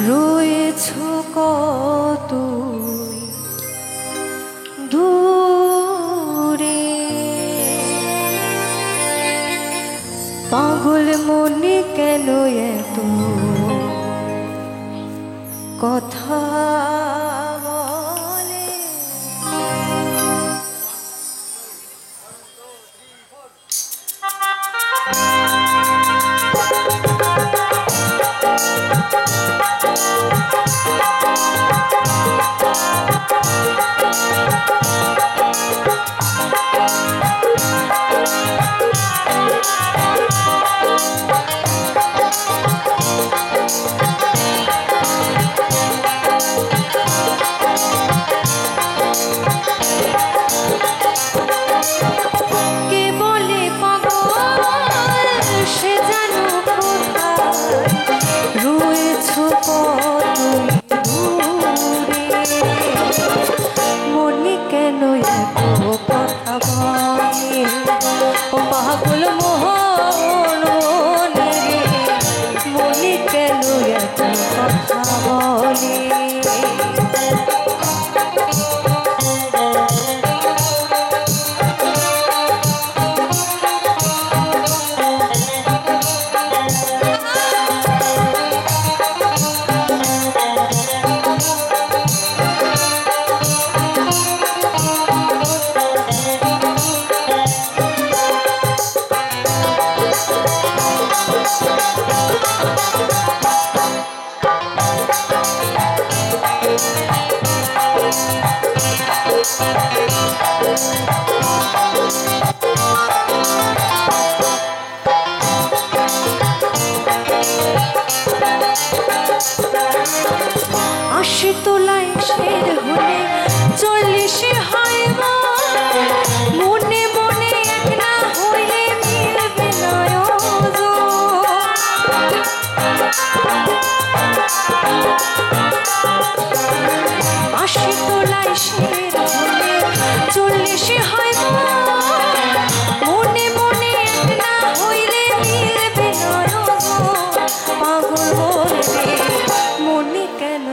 রয়েছো কত দূরে, পাগল মনে কেন এত কথা বলে। আশি তোলায় শের হলে 40 হয় মনে মনে এক না হইলে মিলবে আশি তোলায় শের হলে 40 হয় মনে মনে এক না হইলে মিলবে পাগল বলবে মনে কেন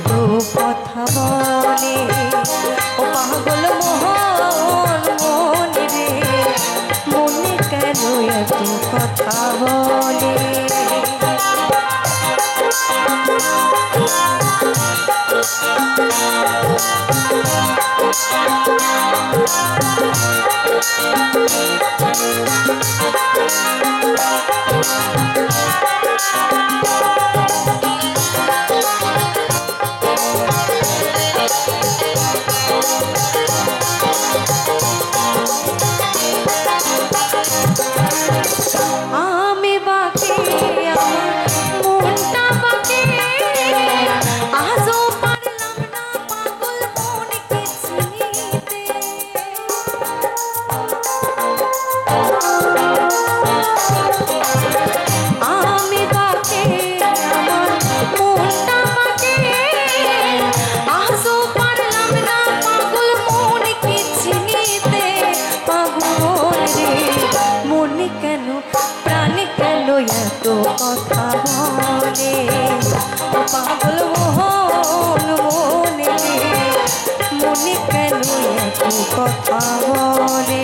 তো কথা বলে। ও পাগল মোহন মনে রে মনে কেন এত কথা বলে। আমি বাকি আমার মনটা বাকি আজও পারলাম না পাগল মনকে চিনিতে। আমি বাকি আমার মনটা বাকি আজও পারলাম না পাগল মনকে চিনিতে। পাগল রে মনে কেন প্রাণে কেন এত কথা বলে। পাগল মোহন মনে মনে কেন এত কথা বলে।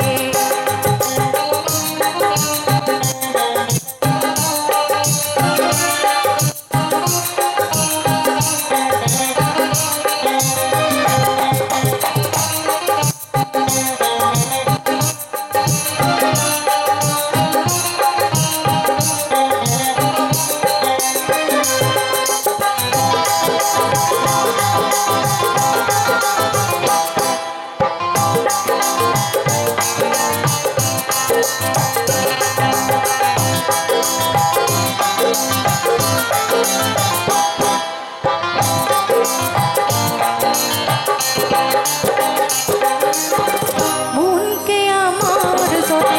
মনকে আমার যত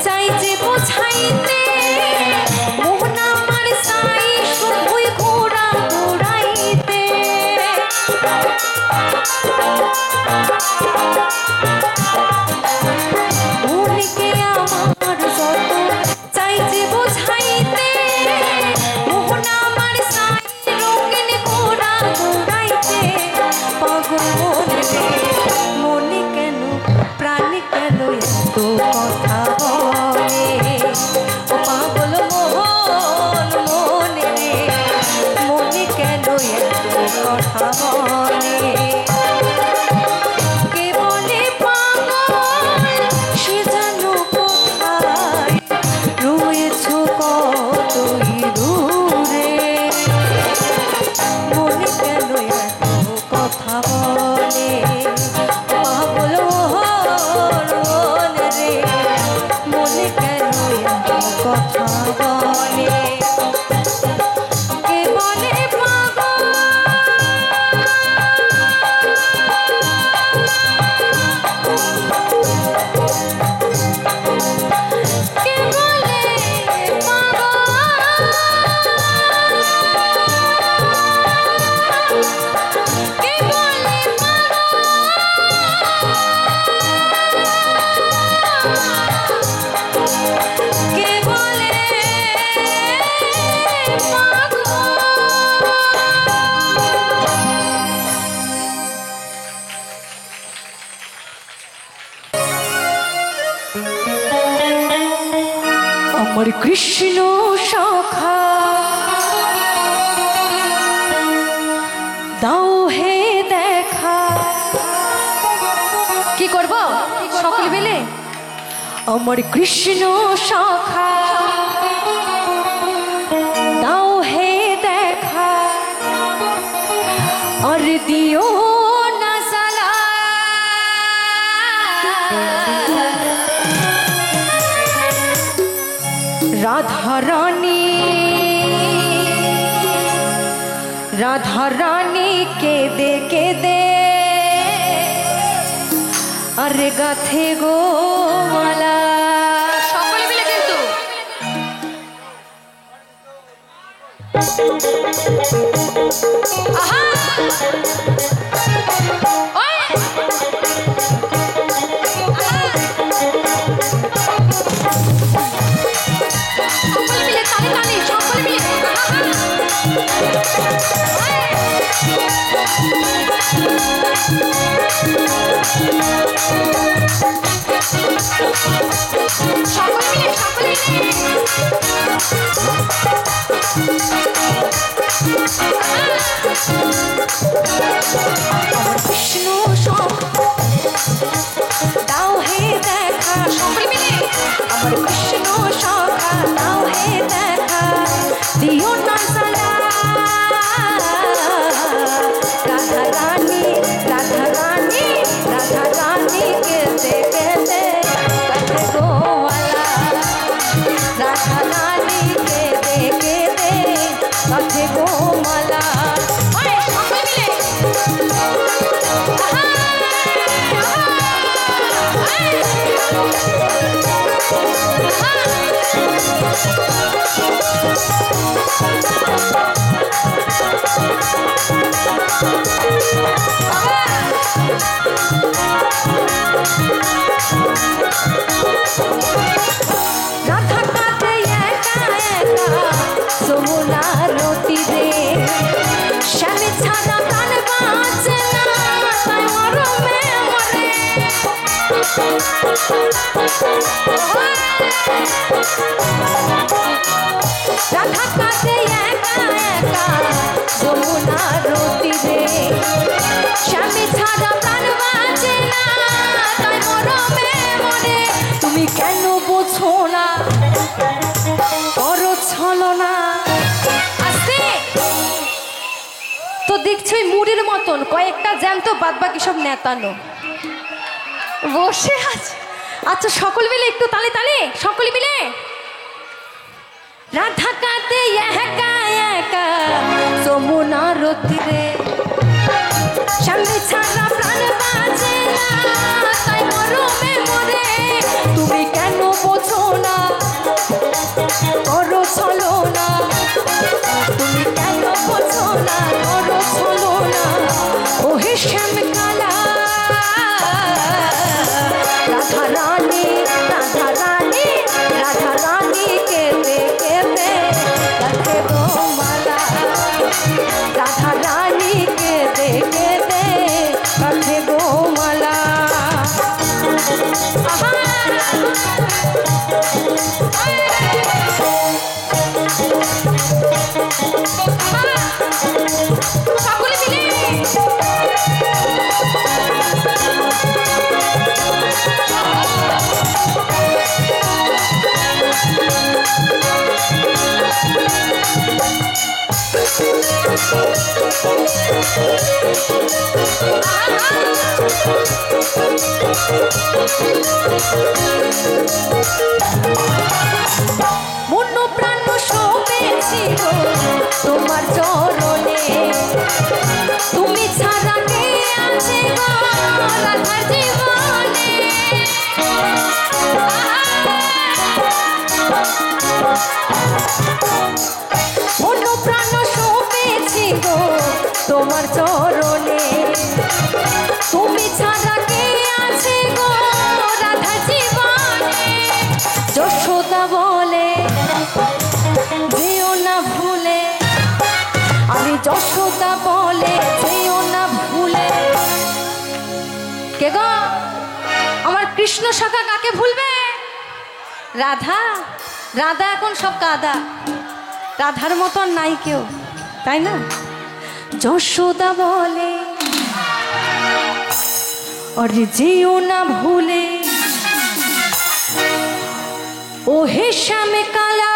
চাই যে বোঝাইতে মন আমার চাই শুধুই ঘোরা ঘোরাইতে। মনকে আমার যত চাই যে বোঝাইতে মন আমার চাই কথা বলে কে বলে পাগল সে জানো কোথায় রয়েছ কতই দূরে মনে কেন এত কথা বলে পাগল মনে রে মনে কেন এত কথা বলে কে বলে পাগল কে বলে কে বলে কে বলে আমার কৃষ্ণ সখা দাও হে দেখা কি করব সকল মিলে আমার কৃষ্ণ সখা দাও হে দেখা আর দিও না সালা রাধা রানী কেঁদে আরে গাথে গো মালা সকলে মিলে কিন্তু আহা ওই সকলে মিলে তালি সকলে মিলে কৃষ্ণ সব দাও হে দেখা সকলে মিলে আমার কৃষ্ণ সখা দাও হে দেখা দিও না সালা রাধা রানী কেঁদে কাছে গোমালা রাধা রানী কেঁদে কাছে গোমালা সকলে মিলে রাধা কাঁদে একা একা যমুনার তীরে শ্যামে ছাড়া প্রাণ বাঁচে না তাই মরমে মরে রাধা কাঁদে একা একা যমুনার তীরে শ্যামে ছাড়া প্রাণ বাঁচে না তাই মরমে মরে তুমি কেন বোঝো না করো ছলনা আস্তে তো দেখছো মুড়ির মতন কয়েকটা জ্যান্ত বাদ বাকি সব নেতানো বসে আছে আচ্ছা সকল মিলে একটু তালে সকলে মিলে রাধা কাঁদে একা একা যমুনার তীরে স্বামী ছাড়া প্রাণ বাঁচে না তাই মরমে মরে তুমি কেন বোঝো না করো ছলনা তুমি কেন বোঝো না করো ছলনা ওহে শ্যাম কালা রাধা রানী কেঁদে কাছে গোমালা রাধা রানী কেঁদে কাছে গোমালা আহা মন প্রাণ সবেছি গো তোমার চরণে, তুমি ছাড়া কে আছে গো রাধার জীবনে। মন প্রাণ সবেছি গো তোমার চরণে, তুমি ছাড়া কে আছে গো রাধার জীবনে। যশোদা বলে যেও না ভুলে, আমি যশোদা বলে যেও না ভুলে। কে গো আমার কৃষ্ণ শাখা কাকে ভুলবে? রাধা। রাধা এখন সব কাদা, রাধার মতন নাই কেউ, তাই না? যশোদা বলে আরে যেও না ভুলে, ও হে শ্যামে কালা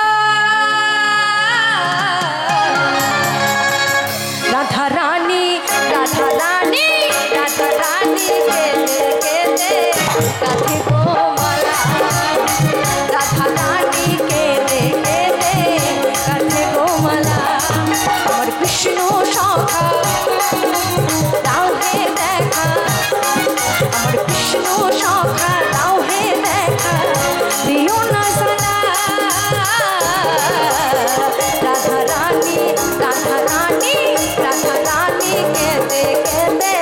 রাধা রানী, রাধা রানী, রাধা রানী কেঁদে কেঁদে কাঁধে গোমালা, রাধা রানী কেঁদে কেঁদে কাঁধে গোমালা। আমার কৃষ্ণ সখা দাও হে দেখা, আমার কৃষ্ণ সখা দাও হে দেখা, দিও না সালা। রাধা রানী, রাধা রানী, রাধা রানী কেঁদে কেঁদে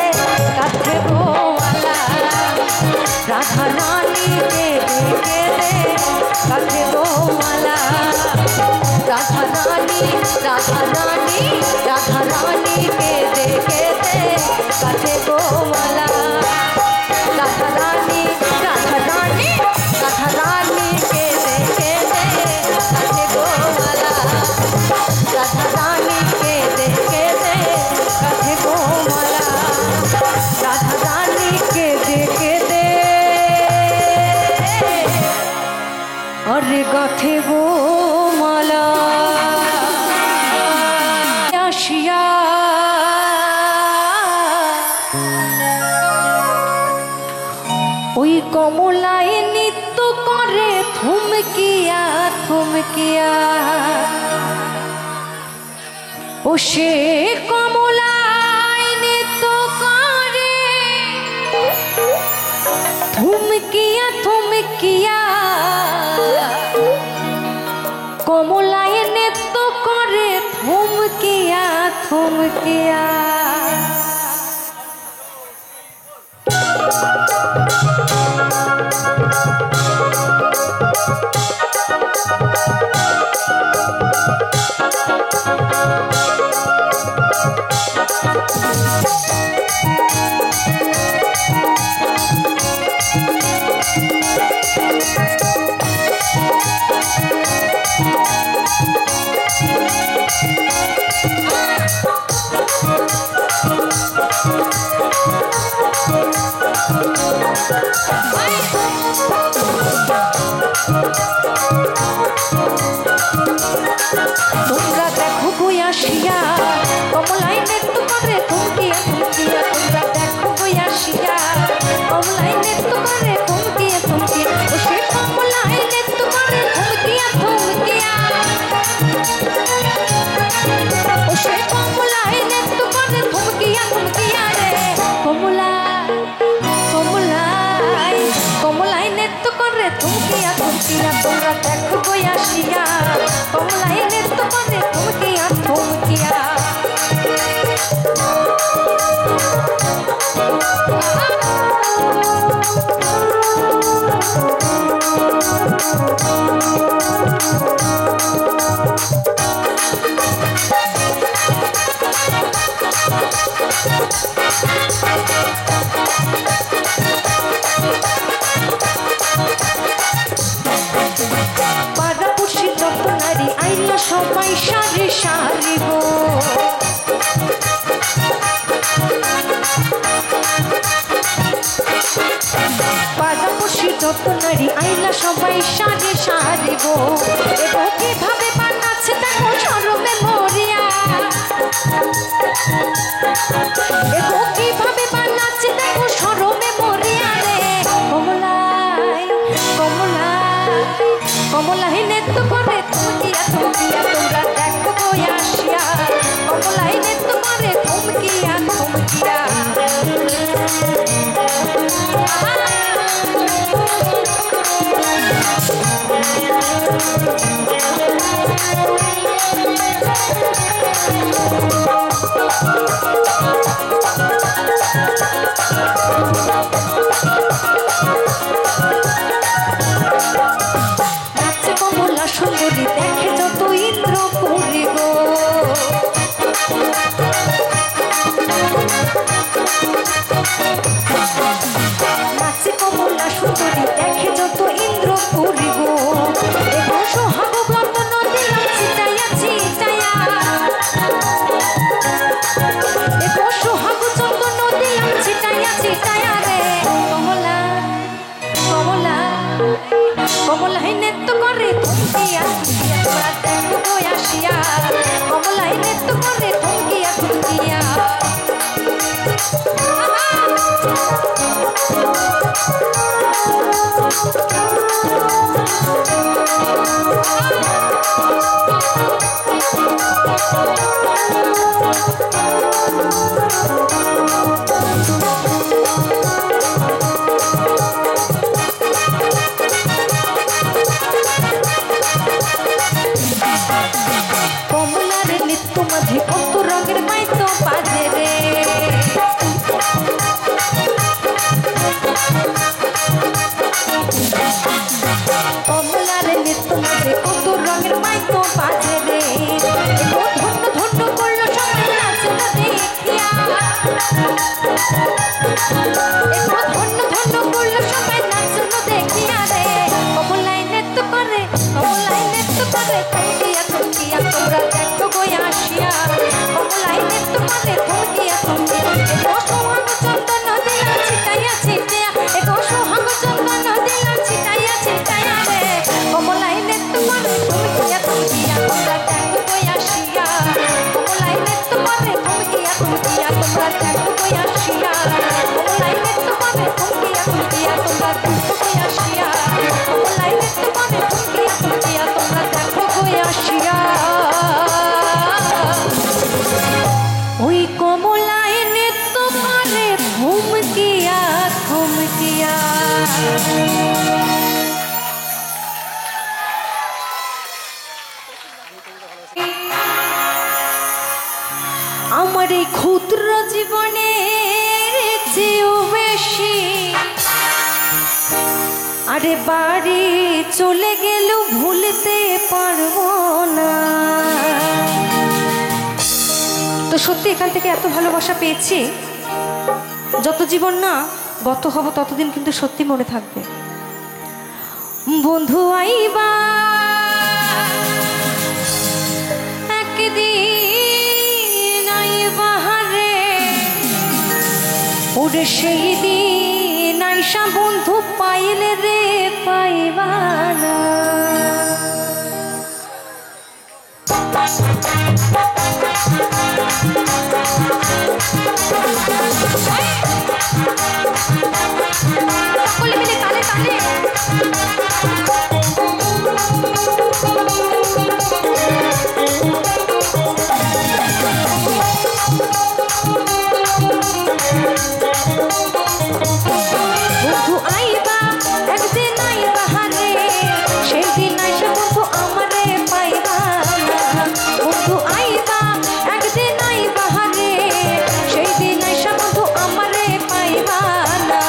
কাঁধে গোমালা, রাধা রানী কেঁদে কেঁদে কাঁধে গোমালা। রাধা রানী, রাধা রানী, রাধা রানী কেঁদে কেঁদে কাঁধে গোমালা, রাধা রানী, রাধা রানী, রাধা রানী কেঁদে কেঁদে কাঁধে গোমালা, রাধা রানী কেঁদে কেঁদে কাঁধে গোমালা, রাধা রানী কেঁদে কেঁদে আরে গাঁথে গোমালা। আসিয়া ওই কমলায় নৃত্য করে থমকিয়া থমকিয়া, ও সে কমলায় নৃত্য করে থমকিয়া থমকিয়া, কমলায় নৃত্য করে থমকিয়া থমকিয়া। তোমরা দেখো গই আসিয়া কমলায় নৃত্য করে থমকিয়া থমকিয়া, তোমরা দেখো গই আসিয়া কমলায় নৃত্য করে থমকিয়া থমকিয়া, ও সে কমলায় নৃত্য করে থমকিয়া থমকিয়া, ও সে কমলায় নৃত্য করে থমকিয়া থমকিয়া রে। কমলা কমলায় কমলায় নৃত্য করে থমকিয়া থমকিয়া, তোমরা দেখো গই আসিয়া কমলায় নৃত্য করে থমকিয়া থমকিয়া। পাড়াপড়শি যত নারী আইলা সবাই সারি সারি গো, পাড়াপড়শি যত নারী আইলা সবাই সারি সারি গো, এবং কিভাবে বানাচ্ছে দেখো শরমে মরিয়া। এগো কিভাবে বানাচ্ছে দেখো শরমে মরিয়া রে কমলাই কমলাই কমলাই নৃত্য করে থমকিয়া থমকিয়া তোমরা দেখো গো আসিয়া কমলাই নৃত্য করে থমকিয়া থমকিয়া নাচে কমলা সুন্দরী দেখে যত ইন্দ্রপুরী গো নাচে কমলা সুন্দরী দেখে যত ইন্দ্রপুরী গো এগো সোহাগ ব্রত নদিলাম ছিটাইয়া ছিটাইয়া এগো সোহাগ চন্দন নদিলাম ছিটাইয়া ছিটাইয়া রে কমলা কমলা কমলাই নৃত্য করে থমকিয়া থমকিয়া তোরা দেখো গো আসিয়া কমলাই নৃত্য করে থমকিয়া থমকিয়া কমলার নৃত্য মাঝে কত রঙের মাইতো বাজে রে কমলার নৃত্য মাঝে কত রঙের মাইতো বাজে রে এগো ধন্য ধন্য করলো সবাই নাচলো দেখিয়া এগো ধন্য ধন্য করলো সবাই নাচলো দেখিয়া রে কমলাই নৃত্য করে থমকিয়া থমকিয়া তোমরা দেখো গো আসিয়া কমলাই নৃত্য করে থমকিয়া থমকিয়া এগো সোহাগ চন্দন দিলা ছিটাইয়া ছিটাইয়া এগো সোহাগ চন্দন দিলা ছিটাইয়া ছিটাইয়া রে কমলাই নৃত্য করে থমকিয়া থমকিয়া তোমরা দেখো গো আসিয়া কমলাই নৃত্য করে থমকিয়া থমকিয়া তোমরা দেখো গো আসিয়া কমলাই নৃত্য করে থমকিয়া থমকিয়া তোমরা দেখো গো আসিয়া কমলাই নৃত্য করে থমকিয়া থমকিয়া তোমরা দেখো গো আসিয়া ওই কমলাই নৃত্য করে থমকিয়া থমকিয়া আমার এই ক্ষুদ্র জীবনের চেয়েও বেশি আরে বাড়ি চলে গেলেও ভুলতে পারবো না তো সত্যি এখান থেকে এত ভালোবাসা পেয়েছি যত জীবন না গত হব ততদিন কিন্তু সত্যি মনে থাকবে বন্ধু আইবা একদিন আইবা রে ওরে সেই দিন আইসা বন্ধু পাইলে রে পাইবা না সকলে মিলে তালে তালে বন্ধু আইবা একদিন আইবা রে সেই দিন আইসা বন্ধু আমারে পাইবা বন্ধু আইবা একদিন আইবা রে সেই দিন আইসা বন্ধু আমারে পাইবা না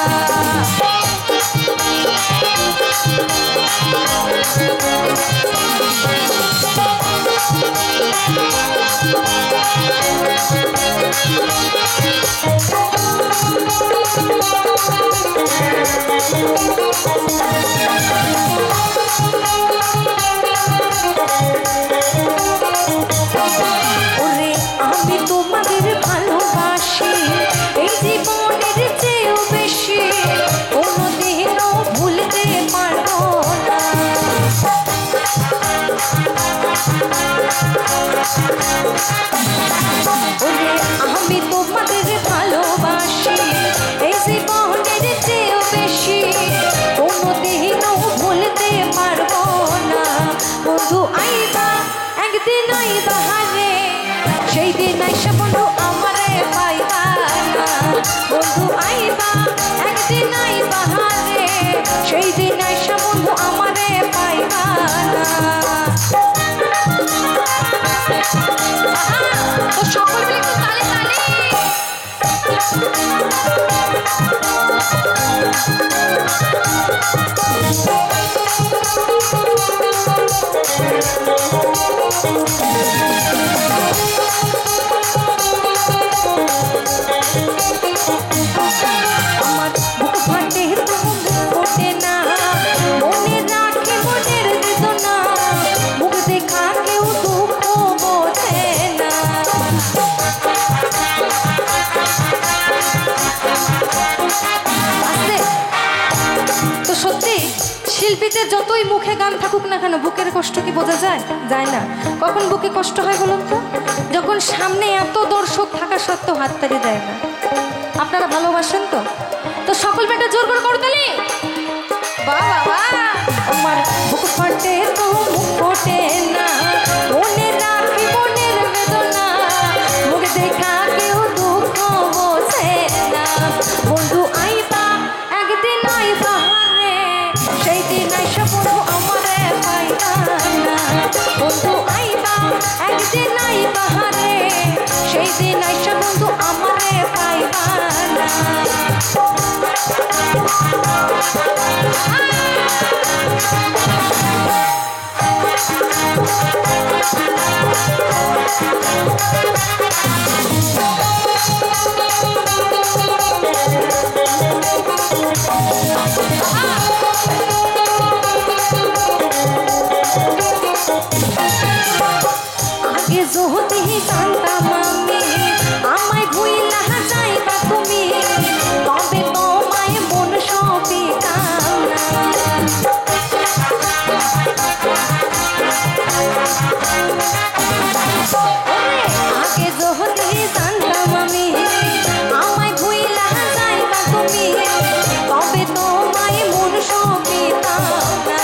ওরে আমি তোমাদের ভালোবাসি এই জীবনের চেয়েও বেশি কোনোদিনও ভুলতে পারবো না ওরে আমি তোমাদের দিন আইসা বন্ধু আমারে পাইবা না বন্ধু আইবা একদিন আইবা রে সেই দিন আইসা বন্ধু আমারে পাইবা না তো সকল মিলে একটু তালে তালে আমার বুক ফাটে ফোটে না মনে রাখে মনের বেদনা মুখ দেখা কেউ দুঃখ বোঝে না তো সত্যি শিল্পীদের যতই মুখে গান থাকুক না কেন বুকের কষ্ট কি বোঝা যায় যায় না কখন বুকে কষ্ট হয় বলুন তো যখন সামনে এত দর্শক থাকা সত্ত্বেও হাততালি দেয় না আপনারা ভালোবাসেন তো তো সকল বেটা জোর করে করতালি বাবা আমার বুক ফাটে তো মুখ ফোটে না মনে রাখি মনের বেদনা মুখ দেখা কেউ দুঃখ বোঝে না বন্ধু আইবা একদিন আইবা রে সেই দিন আইসা বন্ধু আমারে পাইবা না বন্ধু আইবা একদিন আইবা রে সেই দিন আইসা বন্ধু আমারে পাইবা না আগে যদি জানতাম আমি আমায় ভুইলা যাইবা তুমি তবে তোমায় মন সবিতাম আগে যদি জানতাম আমি আমায় ভুইলা যাইবা তুমি তবে তোমায় মন সবিতাম না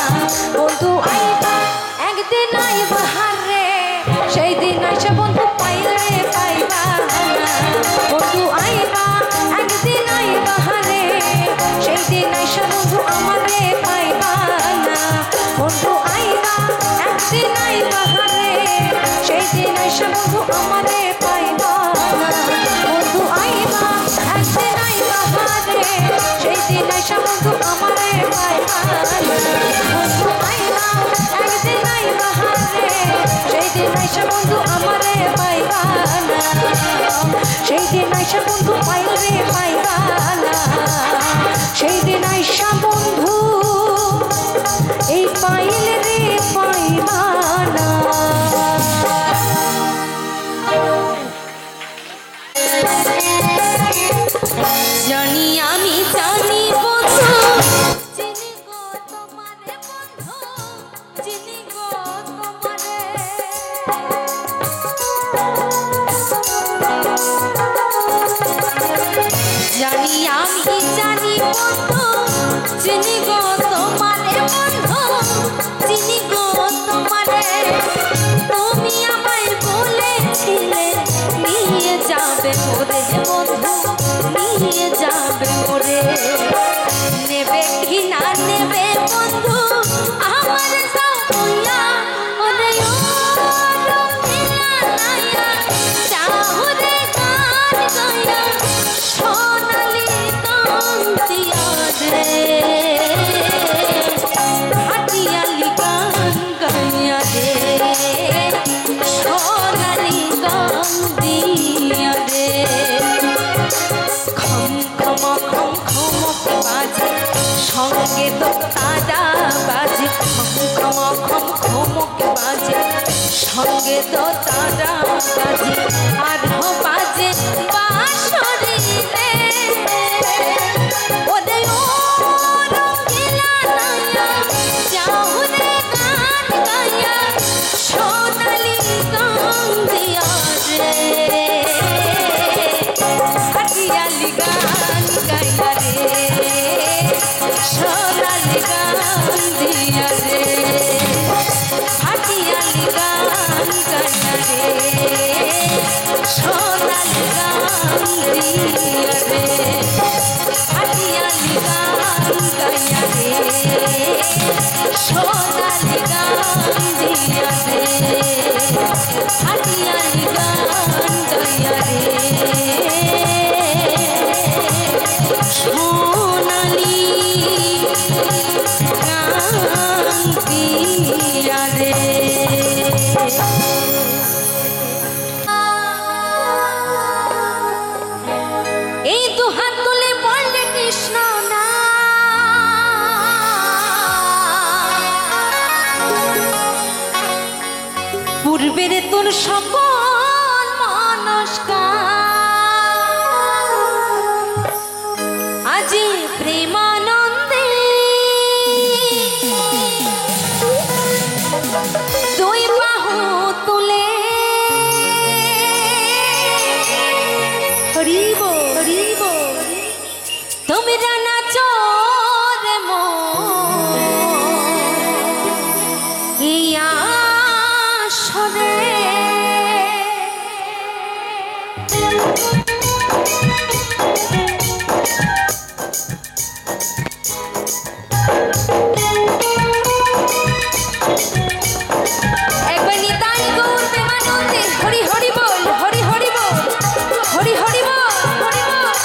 বন্ধু আইবা একদিন আইবা রে সেই দিন আইসা বন্ধু পাইলে পাইবা না বন্ধু আইবা একদিন আইবা রে সেই দিন আইসা বন্ধু আমারে পাইবা না বন্ধু আইবা একদিন আইবা রে সেই দিন আইসা বন্ধু আমারে পাইবা না বন্ধু আইবা একদিন আইবা রে সেই দিন আইসা বন্ধু আমারে পাইবা না বন্ধু আইবা একদিন আইবা রে সেই দিন আইসা বন্ধু আমারে পাইবা না সেই দিন আইসা বন্ধু পাইলে পাইবা না সেই দিন আইসা বন্ধু এই পাইলে রে পাইবা না জানি আমি জানি বন্ধু চিনি গো তোমারে বন্ধু চিনি গো তোমারে জানি আমি জানি বন্ধু চিনি গো তোমারে বন্ধু চিনি গো তোমারে তুমি আমায় বলেছিলে নিয়ে যাবে ওরে বন্ধু নিয়ে যাবে ওরে নেবে কি না নেবে বন্ধু আমার সাউয়া ওরে ও রঙিলা নায়া চাহুরে গান গায়া সোনালি কান্তিয়া রে হাটিয়ালি গান গায়া রে সোনালি কান্তিয়া রে খম খম খম খমক বাজে সঙ্গে তো তারা বাজে খম খম খম খমক বাজে সঙ্গে তো তারা বাজে আর বাজে বাঁশরি রে ওরে ও রঙিলা নায়া চাহুরে গান গায়া সোনালি কান্দিয়া রে হাটিয়ালি গান গায়া রে সোনালি কান্দিয়া রে হাটিয়ালি গান গায়া রে সোনালি গান দিয়া রে হাতিয়ালি গান গাইয়া রে সোনালি গান দিয়া রে হাতিয়ালি গান গাইয়া রে সোনালি গান দিয়া রে। এই দু হাত তুলে বললে কৃষ্ণ না পূর্বের তোর সকল মনস্কার আজি প্রেমানন্দে দুই বাহু তুলে হরিব হরিব তোমরা নাচো রে মন এই আসরে একবার নিতাই গৌর প্রেমানন্দে হরি হরি বল হরি হরি বল হরি হরি বল হরি বল।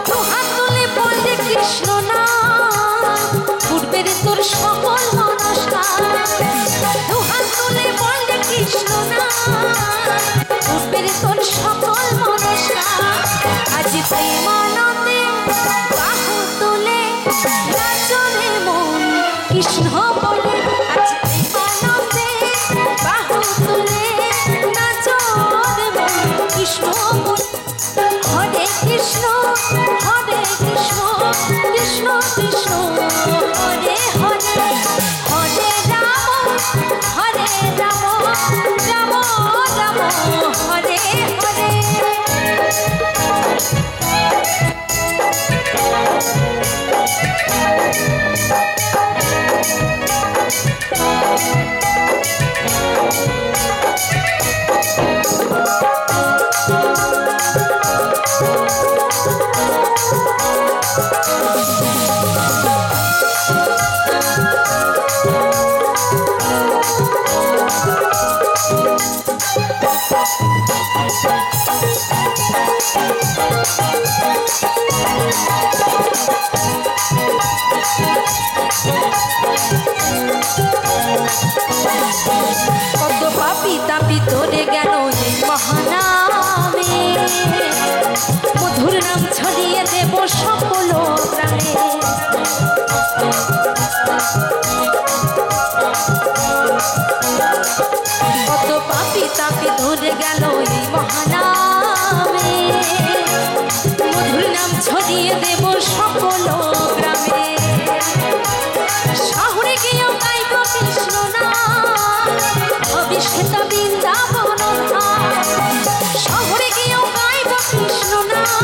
দু হাত তুলে বললে কৃষ্ণ না পূর্বের তোর সকল মনস্কার দু হাত তুলে বললে কৃষ্ণ না পূর্বের তোর সকল মনস্কার আজ প্রেমানন্দে বাহু তুলে নাচো রে মন কৃষ্ণ বলে আজ প্রেমানন্দে বাহু তুলে নাচো রে মন কৃষ্ণ বলে হরে কৃষ্ণ কৃষ্ণ কৃষ্ণ হরে হরে হরে রাম রাম রাম হরে হরে। কত পাপি তাপি ধরে গেল এই মহানামে মধুর নাম ছড়িয়ে দেব সকল গ্রামে কত পাপি তাপি ধরে গেল এই মহানামে মধুর নাম ছড়িয়ে দেব সকল গ্রামে শহরে গিয়েও গাইব কৃষ্ণ নাম অভিষেক বৃন্দাবন শহরে গিয়েও গাইব কৃষ্ণ নাম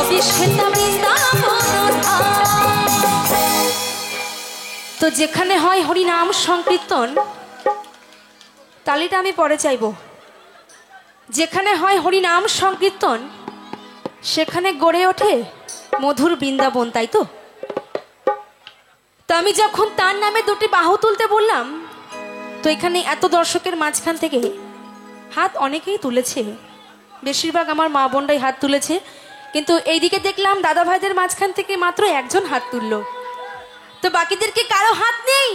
অভিষেক বৃন্দাবন। তো যেখানে হয় হরি নাম সংকীর্তন তালিটা আমি পরে চাইব যেখানে হয় হরি নাম সংকীর্তন সেখানে গড়ে ওঠে মধুর বৃন্দাবন তাই তো। তো আমি যখন তার নামে দুটি বাহু তুলতে বললাম তো এখানে এত দর্শকের মাঝখান থেকে হাত অনেকেই তুলেছে বেশিরভাগ আমার মা বোনরাই হাত তুলেছে কিন্তু এইদিকে দেখলাম দাদা ভাইদের মাঝখান থেকে মাত্র একজন হাত তুললো তো বাকিদেরকে কারো হাত নেই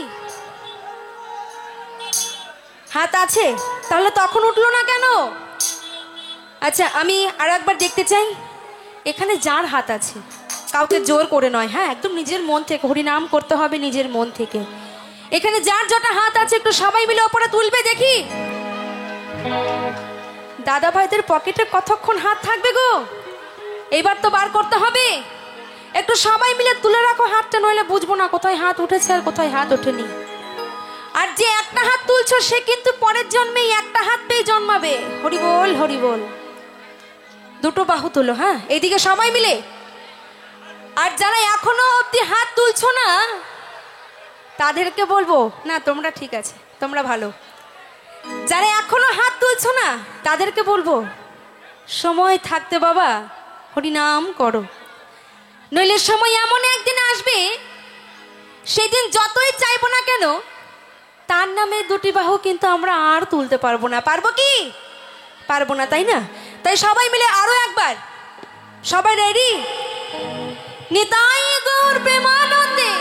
হাত আছে তাহলে তখন উঠলো না কেন। আচ্ছা আমি আর একবার দেখতে চাই এখানে যার হাত আছে কাউকে জোর করে নয় হ্যাঁ একদম নিজের মন থেকে হরি নাম করতে হবে নিজের মন থেকে এখানে যার যটা হাত আছে একটু সবাই মিলে ওপরে তুলবে দেখি দাদা ভাইদের পকেটে কতক্ষণ হাত থাকবে গো এবার তো বার করতে হবে একটু সবাই মিলে তুলে রাখো হাতটা, নইলে বুঝবো না কোথায় হাত উঠেছে আর কোথায় হাত ওঠেনি। আর যে একটা হাত তুলছো সে কিন্তু পরের জন্মেই একটা হাত পেয়ে জন্মাবে। হরি বল হরি বল। দুটো বাহু তুলো, হ্যাঁ এইদিকে সবাই মিলে। আর যারা এখনো অব্দি হাত তুলছো না তাদেরকে বলবো, না তোমরা ঠিক আছে, তোমরা ভালো। যারা এখনো হাত তুলছো না তাদেরকে বলবো, সময় থাকতে বাবা হরিনাম করো, নইলে সময় এমন একদিন আসবে সেদিন যতই চাইবো না কেন তার নামে দুটি বাহু কিন্তু আমরা আর তুলতে পারবো না। পারবো কি? পারবো না, তাই না? তাই সবাই মিলে আরো একবার, সবাই রেডি? নিতাই গৌর প্রেমানন্দে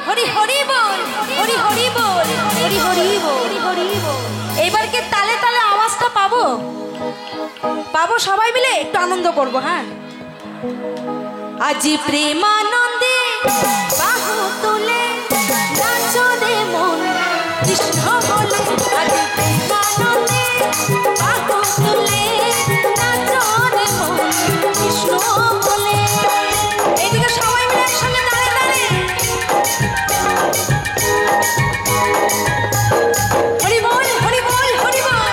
হরি হরি বল, হরি হরি বল, হরি হরি বল, হরি বল। এবার কি তালে তালে আওয়াজটা পাবো? পাবো? সবাই মিলে একটু আনন্দ করবো, হ্যাঁ। আজি প্রেমানন্দে বাহু তুলে নাচো রে মন কৃষ্ণ বলে, আজি প্রেমানন্দে বাহু তুলে নাচো রে মন কৃষ্ণ বলে। এইদিকে সবাই মিলে একসঙ্গে দাঁড়ে দাঁড়ে হরি বল, হরি বল, হরি বল।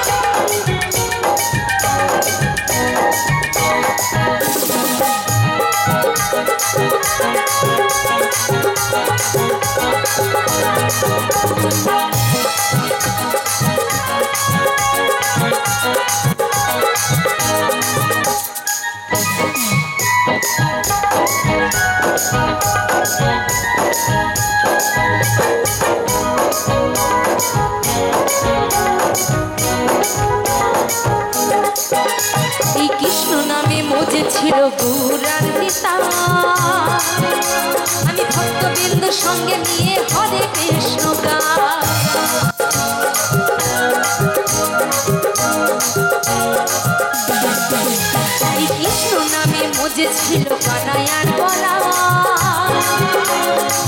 এই কৃষ্ণ নামে মজে ছিল গৌরার পিতা, আমি ভক্তবৃন্দ সঙ্গে নিয়ে হরে কৃষ্ণ গাই। এই কৃষ্ণ নামে মজে ছিল কানাইয়ার গলা,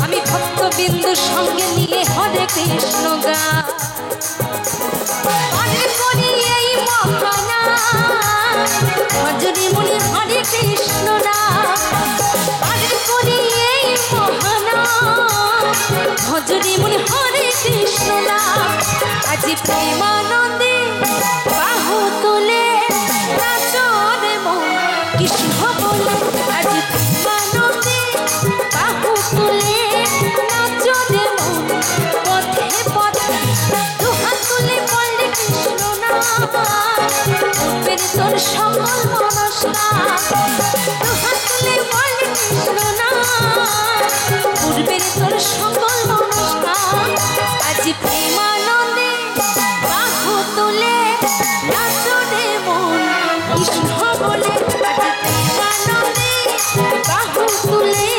আমি ভক্তবৃন্দ সঙ্গে নিয়ে হরে কৃষ্ণ গাই। ভজরি মনে হরে কৃষ্ণ নাম, পারে করি এই মহানাম, ভজরি মনে হরে কৃষ্ণ নাম। আজি প্রেমানন্দে বাহু তুলে নাচো রে মন কৃষ্ণ বলে, আজি প্রেমানন্দে বাহু তুলে নাচো রে মন পথে পথে দুহাত তুলে বলে কৃষ্ণ নাম, তোর সকল মনস্কার। দুহাত তুলে বলে কৃষ্ণ নাম, পূর্বের তোর সকল মনস্কার। আজি প্রেমানন্দে বাহু তুলে নাচো রে মন কৃষ্ণ বলে, আজি প্রেমানন্দে বাহু তুলে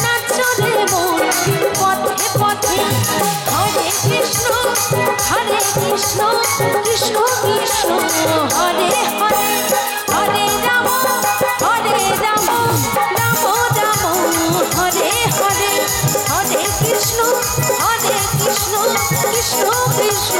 নাচো রে মন পথে পথে হরে কৃষ্ণ হরে কৃষ্ণ কৃষ্ণ কৃষ্ণ হরে হরে, হরে রাম হরে রাম রাম রাম হরে হরে, হরে কৃষ্ণ কৃষ্ণ কৃষ্ণ